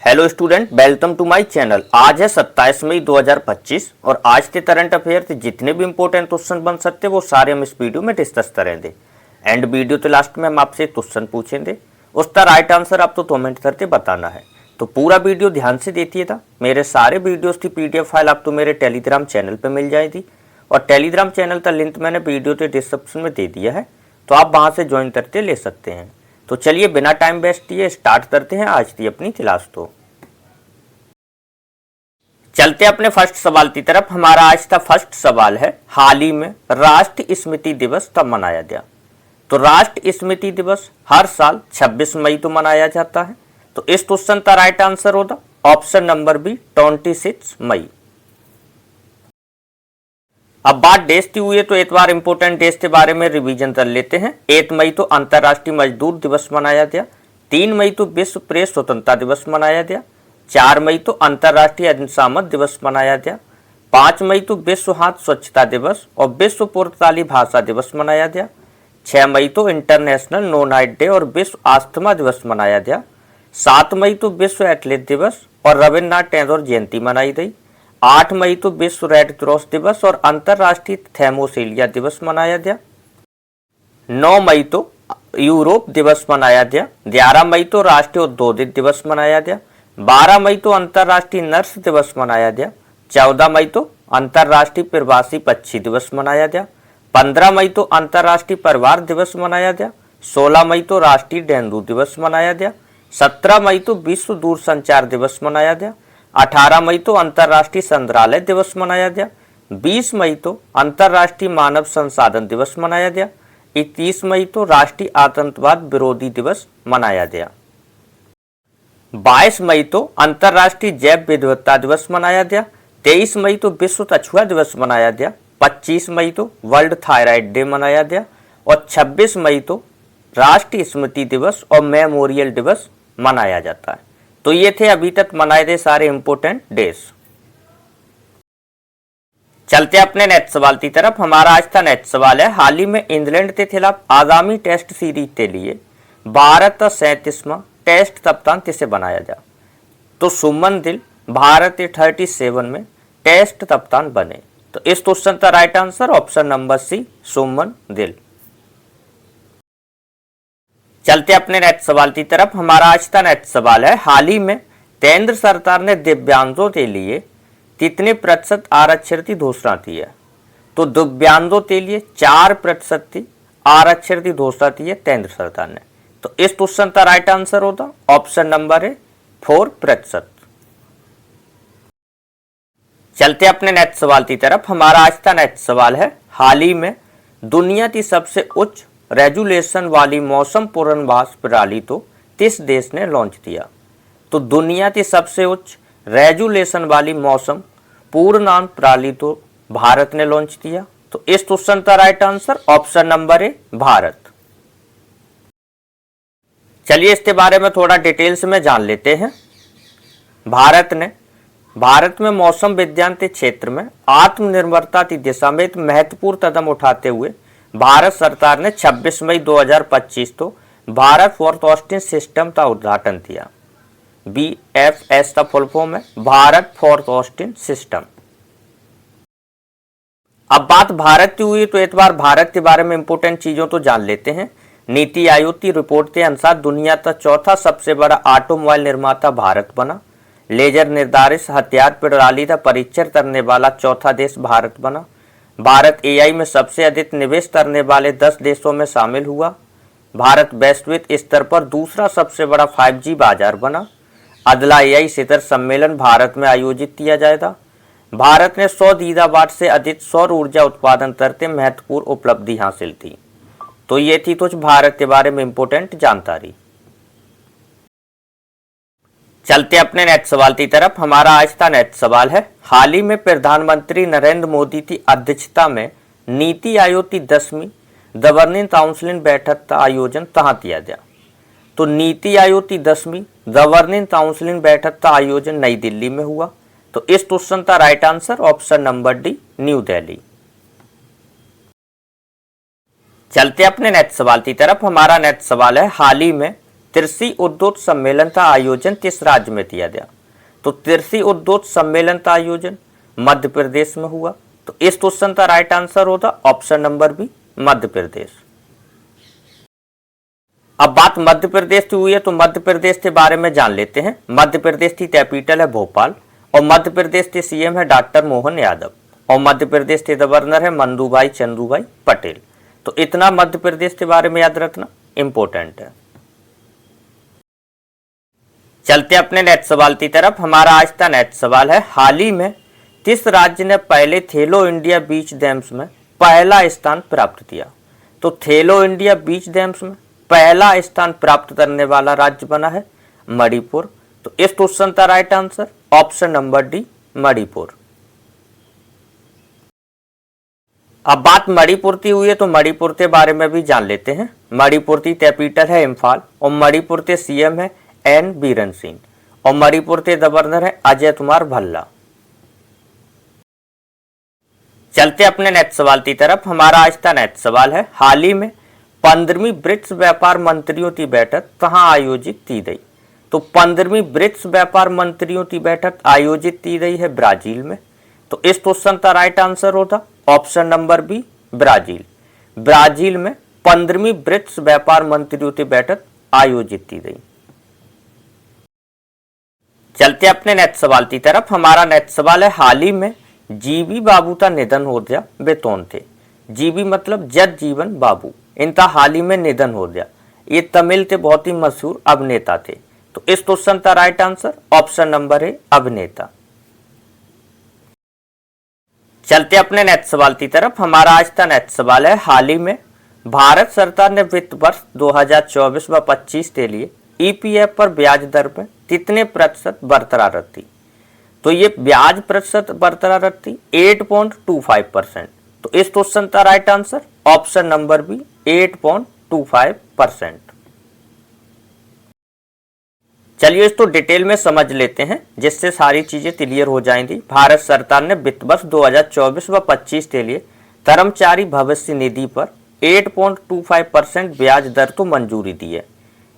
Hello student, welcome to my channel. आज है 27 मई 2025 और आज के करंट अफेयर से जितने भी इंपॉर्टेंट क्वेश्चन बन सकते हैं वो सारे हम इस वीडियो में डिस्कस करेंगे। एंड वीडियो के लास्ट में हम आपसे क्वेश्चन पूछेंगे, उसका राइट आंसर आपको कमेंट करके बताना है। तो पूरा वीडियो ध्यान से देखिएगा। मेरे सारे वीडियोस की PDF फाइल आपको मेरे टेलीग्राम चैनल पर मिल जाएगी और टेलीग्राम चैनल का लिंक मैंने वीडियो के डिस्क्रिप्शन में दे दिया है, तो आप वहाँ से ज्वाइन करके ले सकते हैं। तो चलिए बिना टाइम वेस्ट किए स्टार्ट करते हैं आज की अपनी क्लास। तो चलते अपने फर्स्ट सवाल की तरफ। हमारा आज का फर्स्ट सवाल है, हाल ही में राष्ट्र स्मृति दिवस कब मनाया गया? तो राष्ट्र स्मृति दिवस हर साल 26 मई को मनाया जाता है। तो इस क्वेश्चन का राइट आंसर होगा ऑप्शन नंबर बी 26 मई। अब बात देश की हुई है तो एक बार इंपोर्टेंट देश के बारे में रिवीजन कर लेते हैं। 1 मई तो अंतर्राष्ट्रीय मजदूर दिवस मनाया गया। 3 मई तो विश्व प्रेस स्वतंत्रता दिवस मनाया गया। 4 मई तो अंतर्राष्ट्रीय अग्निशामक दिवस मनाया गया। 5 मई तो विश्व हाथ स्वच्छता दिवस और विश्व पुर्तगाली भाषा दिवस मनाया गया। 6 मई तो इंटरनेशनल नो नाइट डे और विश्व आस्थमा दिवस मनाया गया। 7 मई तो विश्व एथलीट दिवस और रविन्द्रनाथ टैगोर जयंती मनाई गई। 8 मई तो विश्व रेड क्रॉस दिवस और अंतर्राष्ट्रीय थैमोसीलिया दिवस मनाया गया। 9 मई तो यूरोप दिवस मनाया गया। 11 मई तो राष्ट्रीय औद्योगिक दिवस मनाया गया। 12 मई तो अंतर्राष्ट्रीय नर्स दिवस मनाया गया। 14 मई तो अंतर्राष्ट्रीय प्रवासी पक्षी दिवस मनाया गया। 15 मई तो अंतर्राष्ट्रीय परिवार दिवस मनाया गया। 16 मई तो राष्ट्रीय डेंगू दिवस मनाया गया। 17 मई तो विश्व दूरसंचार दिवस मनाया गया। 18 मई तो अंतर्राष्ट्रीय संग्रहालय दिवस मनाया गया। 20 मई तो अंतर्राष्ट्रीय मानव संसाधन दिवस मनाया गया। 21 मई तो राष्ट्रीय आतंकवाद विरोधी दिवस मनाया गया। 22 मई तो अंतर्राष्ट्रीय जैव विविधता दिवस मनाया गया। 23 मई तो विश्व कछुआ दिवस मनाया गया। 25 मई तो वर्ल्ड थायराइड डे मनाया गया और 26 मई तो राष्ट्रीय स्मृति दिवस और मेमोरियल दिवस मनाया जाता है। तो ये थे अभी तक मनाए गए सारे इंपोर्टेंट डेज। चलते अपने नेक्स्ट सवाल की तरफ। हमारा आज का नेक्स्ट सवाल है, हाल ही में इंग्लैंड के खिलाफ आगामी टेस्ट सीरीज के लिए भारत का 37वां टेस्ट कप्तान किसे बनाया जा? तो सुमन गिल भारत के 37 में टेस्ट कप्तान बने। तो इस क्वेश्चन का right answer option number C Suman Gill. चलते अपने नेक्स्ट सवाल की तरफ। हमारा आज का नेक्स्ट सवाल है, हाल ही में केंद्र सरकार ने दिव्यांगों के लिए कितने प्रतिशत आरक्षण की घोषणा की है? तो दिव्यांगों के लिए 4% की आरक्षण की घोषणा की है केंद्र सरकार ने। तो इस क्वेश्चन का राइट आंसर होता ऑप्शन नंबर है 4%। चलते अपने नेक्स्ट सवाल की तरफ। हमारा आज का नेक्स्ट सवाल है, हाल ही में दुनिया की सबसे उच्च रेजुलेशन वाली मौसम पूर्वाभास प्रणाली तो किस देश ने लॉन्च किया? तो दुनिया की सबसे उच्च रेजुलेशन वाली मौसम पूर्वानुमान प्रणाली तो भारत ने लॉन्च किया। तो इस क्वेश्चन का राइट आंसर ऑप्शन नंबर है भारत। चलिए इसके बारे में थोड़ा डिटेल्स में जान लेते हैं। भारत में मौसम विज्ञान के क्षेत्र में आत्मनिर्भरता की दिशा में एक महत्वपूर्ण कदम उठाते हुए भारत सरकार ने 26 मई 2025 को भारत फोरकास्टिंग सिस्टम का उद्घाटन किया। BFS का फुल फॉर्म है भारत फोरकास्टिंग सिस्टम। अब बात भारत की हुई तो एक बार भारत के बारे में इंपोर्टेंट चीजों तो जान लेते हैं। नीति आयोग की रिपोर्ट के अनुसार दुनिया का चौथा सबसे बड़ा ऑटोमोबाइल निर्माता भारत बना। लेजर निर्धारित हथियार प्रणाली का परीक्षण करने वाला चौथा देश भारत बना। भारत AI में सबसे अधिक निवेश करने वाले 10 देशों में शामिल हुआ। भारत वैश्विक स्तर पर दूसरा सबसे बड़ा 5G बाजार बना। अगला AI शिखर सम्मेलन भारत में आयोजित किया जाएगा। भारत ने 100 गीगावाट से अधिक सौर ऊर्जा उत्पादन करते महत्वपूर्ण उपलब्धि हासिल की। तो ये थी कुछ भारत के बारे में इंपोर्टेंट जानकारी। चलते अपने नेक्स्ट सवाल की तरफ। हमारा आज का नेक्स्ट सवाल है, हाल ही में प्रधानमंत्री नरेंद्र मोदी की अध्यक्षता में नीति आयोग की 10वीं गवर्निंग काउंसिल बैठक का आयोजन कहाँ किया गया? तो नीति आयोग की 10वीं गवर्निंग काउंसिल बैठक का आयोजन नई दिल्ली में हुआ। तो इस क्वेश्चन का right answer option number D new Delhi. चलते अपने नेक्स्ट सवाल की तरफ। हमारा नेक्स्ट सवाल है, हाल ही में कृषि उद्योग सम्मेलन का आयोजन किस राज्य में किया गया? तो कृषि उद्योग सम्मेलन का आयोजन मध्य प्रदेश में हुआ। तो इस क्वेश्चन का राइट आंसर होगा option number B, Madhya Pradesh. अब बात मध्य प्रदेश की हुई है तो मध्य प्रदेश के बारे में जान लेते हैं। मध्य प्रदेश की कैपिटल है भोपाल और मध्य प्रदेश के सीएम है डॉक्टर मोहन यादव और मध्य प्रदेश के गवर्नर है मंदुभाई चंदूभाई पटेल। तो इतना मध्य प्रदेश के बारे में याद रखना इंपॉर्टेंट है। चलते अपने नेक्स्ट सवाल की तरफ। हमारा आज का नेक्स्ट सवाल है, हाल ही में किस राज्य ने पहले खेलो इंडिया बीच गेम्स में पहला स्थान प्राप्त किया? तो खेलो इंडिया बीच गेम्स में पहला स्थान प्राप्त करने वाला राज्य बना है मणिपुर। तो इस क्वेश्चन का right answer option number D, Manipur. अब बात मणिपुर की हुई है तो मणिपुर के बारे में भी जान लेते हैं। मणिपुर की कैपिटल है इम्फाल और मणिपुर के सीएम है एन बीरेन सिंह और मणिपुर के गवर्नर है अजय कुमार भल्ला। चलते अपने नेक्स्ट सवाल की तरफ। हमारा आज का नेक्स्ट सवाल है, हाल ही में 15वीं ब्रिक्स व्यापार मंत्रियों की बैठक कहां आयोजित की गई? तो 15वीं ब्रिक्स व्यापार मंत्रियों की बैठक आयोजित की गई है ब्राजील में। तो इस क्वेश्चन का राइट आंसर होता option number B, Brazil. Brazil में 15वीं ब्रिक्स व्यापार मंत्रियों की बैठक आयोजित की गई। चलते अपने नेक्स्ट सवाल की तरफ। हमारा नेक्स्ट सवाल है, हाल ही में जीवी बाबू का निधन हो गया, वे कौन थे? जीवी मतलब जगजीवन बाबू, इनका हाल ही में निधन हो गया। ये तमिल के बहुत ही मशहूर अभिनेता थे। तो इस क्वेश्चन का राइट आंसर ऑप्शन नंबर है, अभिनेता। चलते अपने नेक्स्ट सवाल की तरफ। हमारा आज का नेक्स्ट सवाल है, हाल ही में भारत सरकार ने वित्त वर्ष 2024 व 25 के लिए ईपीएफ पर ब्याज दर में कितने प्रतिशत बरकरार रखी? तो ये ब्याज प्रतिशत बरकरार रखी 8.25%। तो इस क्वेश्चन का right answer option number B, 8.25%। चलिए इसको डिटेल में समझ लेते हैं जिससे सारी चीजें क्लियर हो जाएंगी। भारत सरकार ने वित्त वर्ष 2024 व 25 के लिए कर्मचारी भविष्य निधि पर 8.25% ब्याज दर को मंजूरी दी है।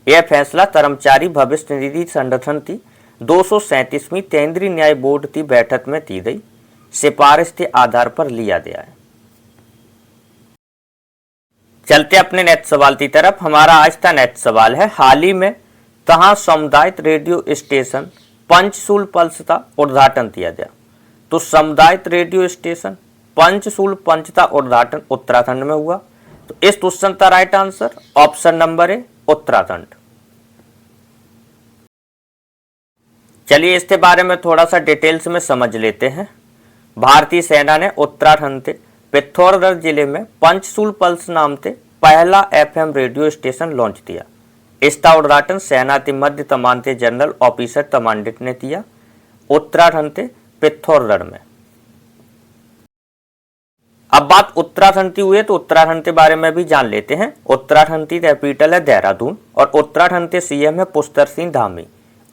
यह फैसला कर्मचारी भविष्य निधि संगठन की 237वीं केंद्रीय न्याय बोर्ड की बैठक में की गई सिफारिश के आधार पर लिया गया है। चलते अपने नेक्स्ट सवाल की तरफ। हमारा आज का नेक्स्ट सवाल है, हाल ही में कहां सामुदायिक रेडियो स्टेशन पंचशूल पल्स का उद्घाटन किया गया? तो सामुदायिक रेडियो स्टेशन पंचशूल पंच का उद्घाटन उत्तराखंड में हुआ। तो इस क्वेश्चन का राइट आंसर ऑप्शन नंबर है, उत्तराखंड। चलिए इसके बारे में थोड़ा सा डिटेल्स में समझ लेते हैं। भारतीय सेना ने उत्तराखंड के पिथौरागढ़ जिले में पंचशूल पल्स नाम से पहला एफएम रेडियो स्टेशन लॉन्च किया। इसका उद्घाटन सेना के मध्य कमान के जनरल ऑफिसर कमांडेंट ने किया उत्तराखंड के पिथौरागढ़ में। अब बात उत्तराखंड की हुई है तो उत्तराखंड के बारे में भी जान लेते हैं। उत्तराखंड की कैपिटल है देहरादून और उत्तराखंड के सीएम है पुष्कर सिंह धामी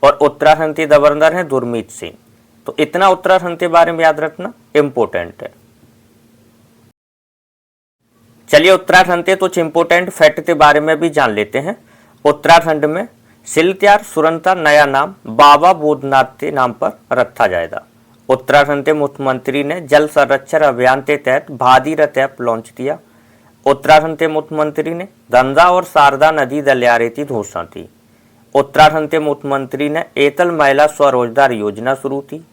और उत्तराखंड के गवर्नर है गुरमीत सिंह। तो इतना उत्तराखंड के बारे में याद रखना इंपॉर्टेंट है। चलिए उत्तराखंड के कुछ इंपॉर्टेंट फैक्ट के बारे में भी जान लेते हैं। उत्तराखंड में सिलत्यार सुरंग का नया नाम बाबा बोधनाथ के नाम पर रखा जाएगा। उत्तराखंड के मुख्यमंत्री ने जल संरक्षण अभियान के तहत भागीरथ ऐप लॉन्च किया। उत्तराखंड के मुख्यमंत्री ने गंगा और शारदा नदी गलियारे की घोषणा की। उत्तराखंड के मुख्यमंत्री ने एतल महिला स्वरोजगार योजना शुरू की।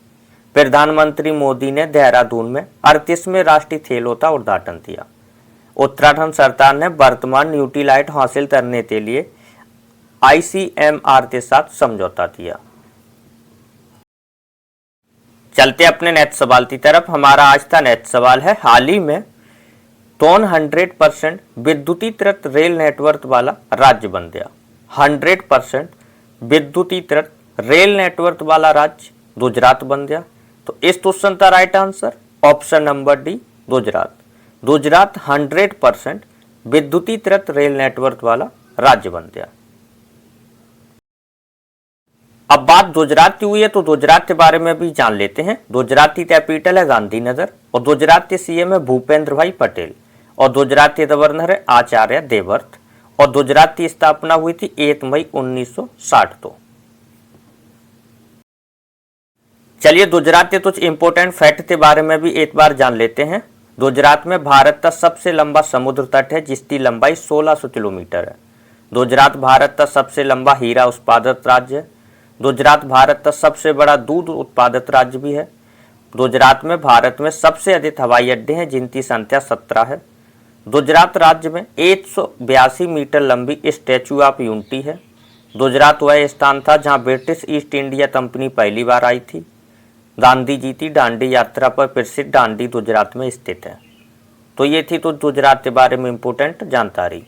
प्रधानमंत्री मोदी ने देहरादून में 38वें राष्ट्रीय खेलों का उद्घाटन किया। उत्तराखंड सरकार ने वर्तमान यूटिलाइट हासिल करने के लिए ICMR के साथ समझौता किया। चलते अपने नेक्स्ट सवाल की तरफ। हमारा आज का नेक्स्ट सवाल है, हाल ही में कौन 100% विद्युतीकृत रेल नेटवर्क वाला राज्य बन गया? 100% विद्युतीकृत रेल नेटवर्क वाला राज्य गुजरात बन गया। तो इस क्वेश्चन का right answer option number D, Gujarat. Gujarat 100% विद्युतीकृत रेल नेटवर्क वाला राज्य बन गया। अब बात गुजरात की हुई है तो गुजरात के बारे में भी जान लेते हैं। गुजरात की कैपिटल है गांधीनगर और गुजरात के सीएम है भूपेंद्र भाई पटेल और गुजरात के गवर्नर है आचार्य देवव्रत और गुजरात की स्थापना हुई थी 1 मई 1960। तो चलिए गुजरात के कुछ इंपोर्टेंट फैक्ट के बारे में भी एक बार जान लेते हैं। गुजरात में भारत का सबसे लंबा समुद्र तट है जिसकी लंबाई 1600 किलोमीटर है। गुजरात भारत का सबसे लंबा हीरा उत्पादक राज्य है। गुजरात भारत का सबसे बड़ा दूध उत्पादक राज्य भी है। गुजरात में भारत में सबसे अधिक हवाई अड्डे हैं जिनकी संख्या 17 है। गुजरात राज्य में 182 मीटर लंबी स्टैच्यू ऑफ यूनिटी है। गुजरात वह स्थान था जहां ब्रिटिश ईस्ट इंडिया कंपनी पहली बार आई थी। गांधी जी की दांडी यात्रा पर प्रसिद्ध दांडी गुजरात में स्थित है। तो ये थी तो गुजरात के बारे में इंपोर्टेंट जानकारी।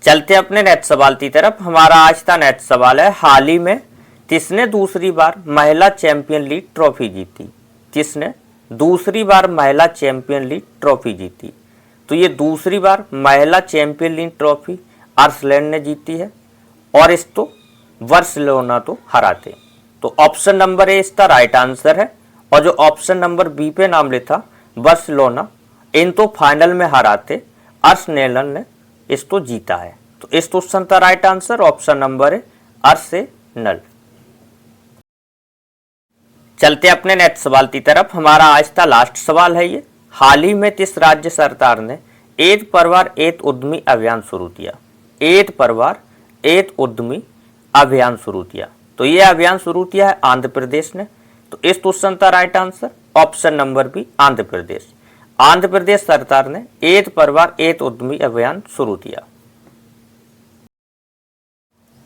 चलते अपने नेक्स्ट सवाल की तरफ। हमारा आज का नेक्स्ट सवाल है, हाल ही में किसने दूसरी बार महिला चैंपियन लीग ट्रॉफी जीती? किसने दूसरी बार महिला चैंपियन लीग ट्रॉफी जीती? तो ये दूसरी बार महिला चैंपियन लीग ट्रॉफी आयरलैंड ने जीती है और इसको बार्सिलोना तो हराते। तो ऑप्शन नंबर ए इसका राइट आंसर है। और जो ऑप्शन नंबर बी पे नाम लिखा बार्सिलोना, इनको फाइनल में हराते आर्सेनल ने इसको जीता है। तो इस क्वेश्चन का राइट आंसर ऑप्शन नंबर है आर्सेनल। चलते अपने नेक्स्ट सवाल की तरफ। हमारा आज का लास्ट सवाल है ये, हाल ही में किस राज्य सरकार ने एक परिवार एक उद्यमी अभियान शुरू किया? एक परिवार एक उद्यमी अभियान शुरू किया। तो ये अभियान शुरू किया है आंध्र प्रदेश ने। तो इस क्वेश्चन का right answer option number B Andhra Pradesh. Andhra Pradesh सरकार ने एक परिवार एक उद्यमी अभियान शुरू किया।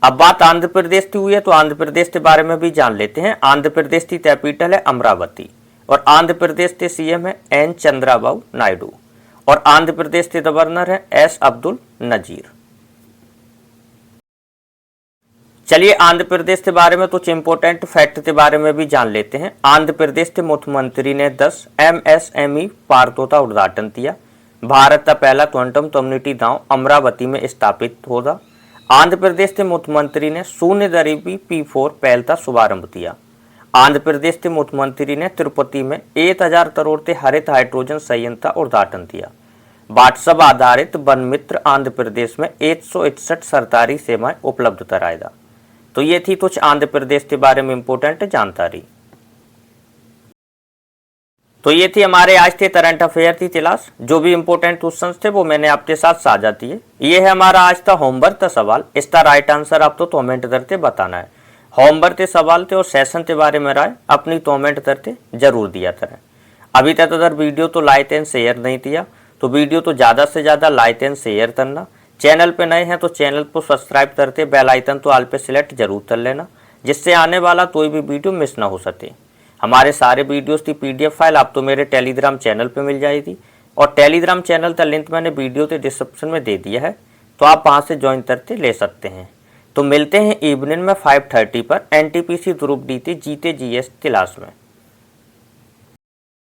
अब बात आंध्र प्रदेश की हुई है तो आंध्र प्रदेश के बारे में भी जान लेते हैं। आंध्र प्रदेश की कैपिटल है अमरावती और आंध्र प्रदेश के सीएम है एन चंद्राबाबू नायडू और आंध्र प्रदेश के गवर्नर है एस अब्दुल नजीर। चलिए आंध्र प्रदेश के बारे में कुछ इंपोर्टेंट फैक्ट के बारे में भी जान लेते हैं। आंध्र प्रदेश के मुख्यमंत्री ने 10 MSME पार्कों का उद्घाटन किया। भारत का पहला क्वांटम कम्युनिटी गांव अमरावती में स्थापित होगा। आंध्र प्रदेश के मुख्यमंत्री ने शून्य गरीबी P4 पहल का शुभारंभ किया। आंध्र प्रदेश के मुख्यमंत्री ने तिरुपति में 1000 करोड़ के हरित हाइड्रोजन संयंत्र का उद्घाटन किया। व्हाट्सएप आधारित वन मित्र आंध्र प्रदेश में 161 सरकारी सेवाएं उपलब्ध कराएगा। तो ये थी कुछ आंध्र प्रदेश के बारे में इंपोर्टेंट जानकारी। तो ये थी हमारे आज के करंट अफेयर की क्लास। जो भी इंपोर्टेंट क्वेश्चन थे वो मैंने आपके साथ साझा किए। ये है हमारा आज का होमवर्क का सवाल। इसका राइट आंसर आपको कमेंट करके बताना है। होमवर्क के सवाल थे और सेशन के बारे में राय अपनी कमेंट करके जरूर दिया करें। अभी तक अगर वीडियो तो लाइक एंड शेयर नहीं किया तो वीडियो तो ज़्यादा से ज़्यादा लाइक एंड शेयर करना। चैनल पे नए हैं तो चैनल को सब्सक्राइब करते बेल आइकन तो ऑल पे सिलेक्ट जरूर कर लेना, जिससे आने वाला कोई भी वीडियो मिस ना हो सके। हमारे सारे वीडियोस की PDF फाइल आपको मेरे टेलीग्राम चैनल पे मिल जाएगी और टेलीग्राम चैनल का लिंक मैंने वीडियो के डिस्क्रिप्शन में दे दिया है, तो आप वहाँ से ज्वाइन करके ले सकते हैं। तो मिलते हैं इवनिंग में 5:30 पर NTPC ग्रुप D की GK GS क्लास में।